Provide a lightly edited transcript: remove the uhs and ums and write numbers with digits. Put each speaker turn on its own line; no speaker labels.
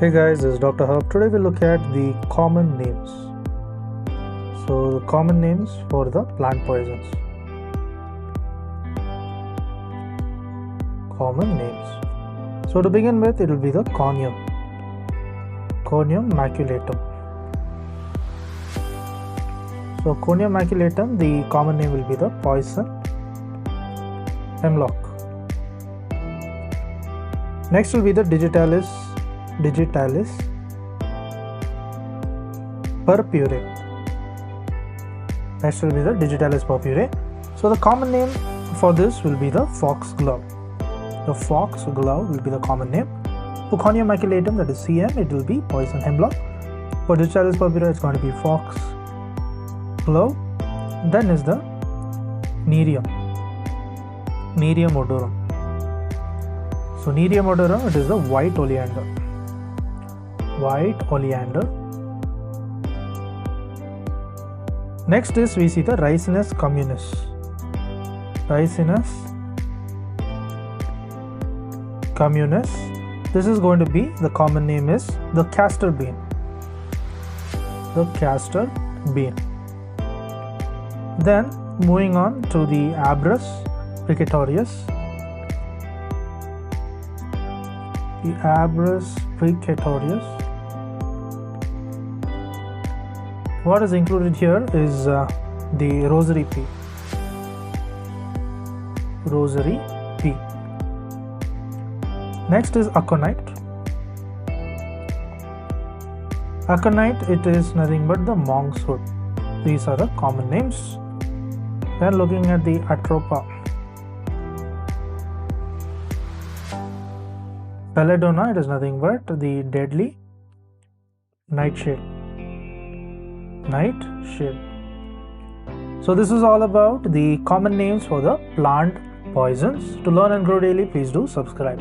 Hey guys, this is Dr. Herb. Today we'll look at the common names. So, the common names for the plant poisons. Common names. So, to begin with, it will be the conium. Conium maculatum. So, conium maculatum, the common name will be the poison hemlock. Next will be the digitalis purpurae. Next will be the digitalis purpurae. So the common name for this will be the foxglove. The foxglove will be the common name. For conium maculatum, that is CM, it will be poison hemlock. For digitalis purpurae, it's going to be foxglove. Then is the Nereum odorum. So Nereum odorum, it is the white oleander. Next is we see the Ricinus communis. This is going to be, the common name is the castor bean. Then moving on to the Abrus precatorius. What is included here is the rosary pea. Next is aconite. It is nothing but the monk's hood. These are the common names. Then looking at the atropa. Belladonna, it is nothing but the deadly nightshade. So this is all about the common names for the plant poisons. To learn and grow daily, please do subscribe.